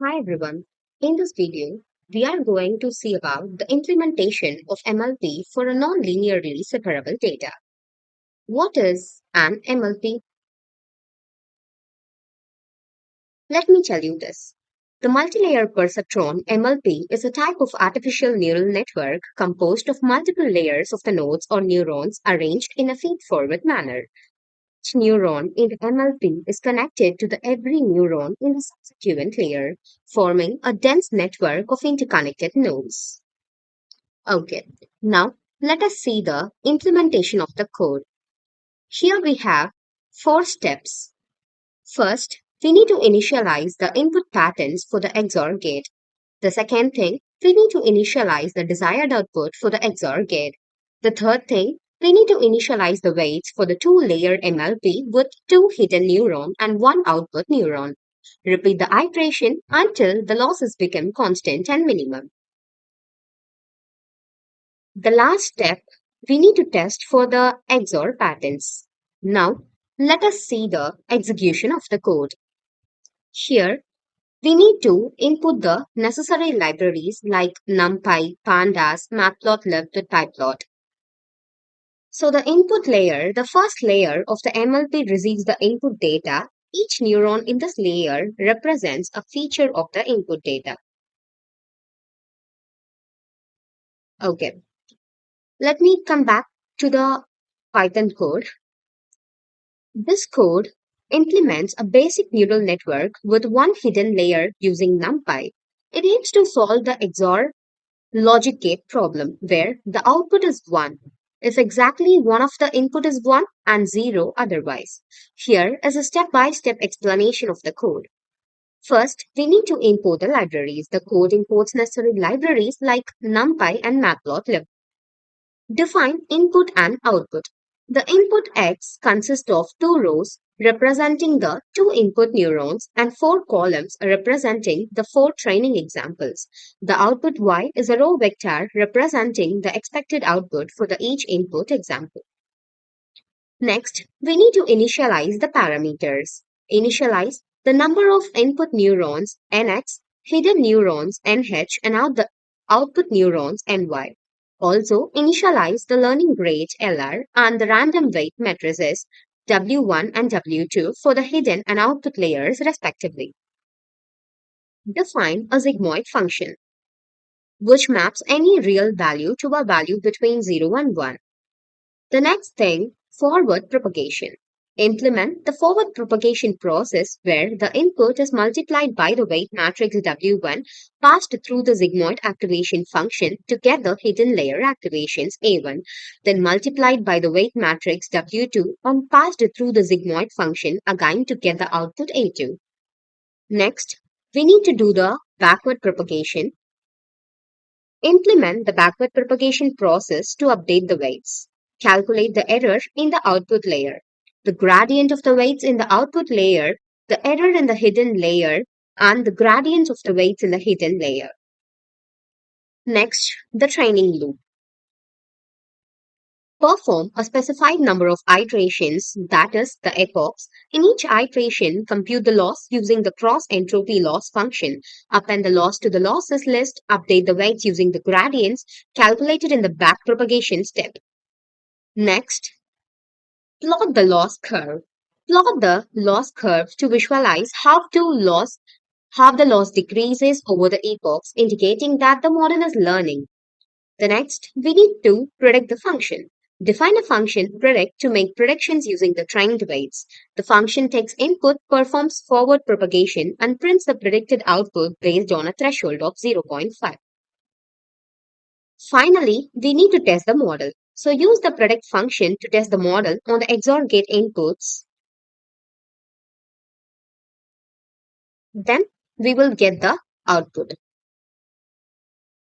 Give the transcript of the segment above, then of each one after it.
Hi everyone. In this video, we are going to see about the implementation of MLP for a non-linearly separable data. What is an MLP? Let me tell you this. The multilayer perceptron MLP is a type of artificial neural network composed of multiple layers of the nodes or neurons arranged in a feed-forward manner. Each neuron in the MLP is connected to the every neuron in the subsequent layer, forming a dense network of interconnected nodes. Okay, now let us see the implementation of the code. Here we have four steps. First, we need to initialize the input patterns for the XOR gate. The second thing, we need to initialize the desired output for the XOR gate. The third thing, we need to initialize the weights for the two-layer MLP with two hidden neuron and one output neuron. Repeat the iteration until the losses become constant and minimum. The last step, we need to test for the XOR patterns. Now, let us see the execution of the code. Here, we need to input the necessary libraries like NumPy, Pandas, Matplotlib to Typlot. So the input layer, the first layer of the MLP receives the input data. Each neuron in this layer represents a feature of the input data. Okay, let me come back to the Python code. This code implements a basic neural network with one hidden layer using NumPy. It aims to solve the XOR logic gate problem where the output is 1 if exactly one of the input is 1 and 0 otherwise. Here is a step-by-step explanation of the code. First, we need to import the libraries. The code imports necessary libraries like NumPy and Matplotlib. Define input and output. The input X consists of two rows representing the two input neurons and four columns representing the four training examples. The output Y is a row vector representing the expected output for the each input example. Next, we need to initialize the parameters. Initialize the number of input neurons NX, hidden neurons NH, and the output neurons NY. Also, initialize the learning rate LR and the random weight matrices W1 and W2 for the hidden and output layers respectively. Define a sigmoid function, which maps any real value to a value between 0 and 1. The next thing, forward propagation. Implement the forward propagation process where the input is multiplied by the weight matrix W1 passed through the sigmoid activation function to get the hidden layer activations A1, then multiplied by the weight matrix W2 and passed through the sigmoid function again to get the output A2. Next, we need to do the backward propagation. Implement the backward propagation process to update the weights. Calculate the error in the output layer, the gradient of the weights in the output layer, the error in the hidden layer, and the gradients of the weights in the hidden layer. Next, the training loop. Perform a specified number of iterations, that is, the epochs. In each iteration, compute the loss using the cross-entropy loss function. Append the loss to the losses list, update the weights using the gradients calculated in the backpropagation step. Next, plot the loss curve. Plot the loss curve to visualize how the loss decreases over the epochs, indicating that the model is learning. The next, we need to predict the function. Define a function predict to make predictions using the trained weights. The function takes input, performs forward propagation, and prints the predicted output based on a threshold of 0.5. Finally, we need to test the model. So use the predict function to test the model on the XOR gate inputs. Then we will get the output.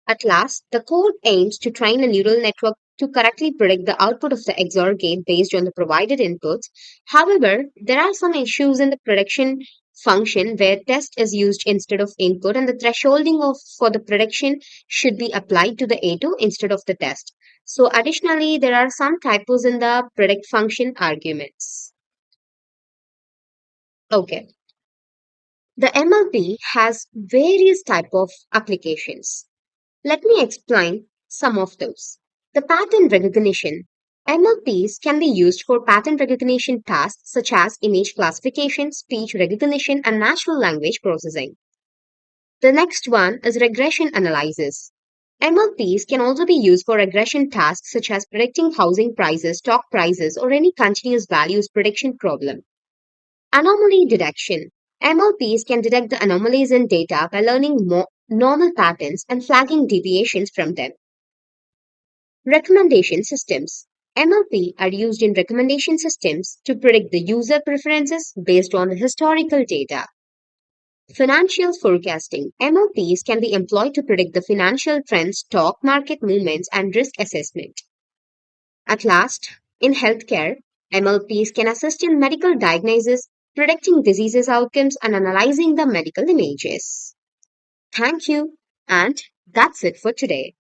At last, the code aims to train a neural network to correctly predict the output of the XOR gate based on the provided inputs. However, there are some issues in the prediction function where test is used instead of input, and the thresholding for the prediction should be applied to the A2 instead of the test. So additionally, there are some typos in the predict function arguments. Okay. The MLP has various type of applications. Let me explain some of those. The pattern recognition. MLPs can be used for pattern recognition tasks such as image classification, speech recognition, and natural language processing. The next one is regression analysis. MLPs can also be used for regression tasks such as predicting housing prices, stock prices, or any continuous values prediction problem. Anomaly detection. MLPs can detect the anomalies in data by learning normal patterns and flagging deviations from them. Recommendation systems. MLP are used in recommendation systems to predict the user preferences based on the historical data. Financial forecasting. MLPs can be employed to predict the financial trends, stock market movements, and risk assessment. At last, in healthcare, MLPs can assist in medical diagnosis, predicting diseases outcomes, and analyzing the medical images. Thank you, and that's it for today.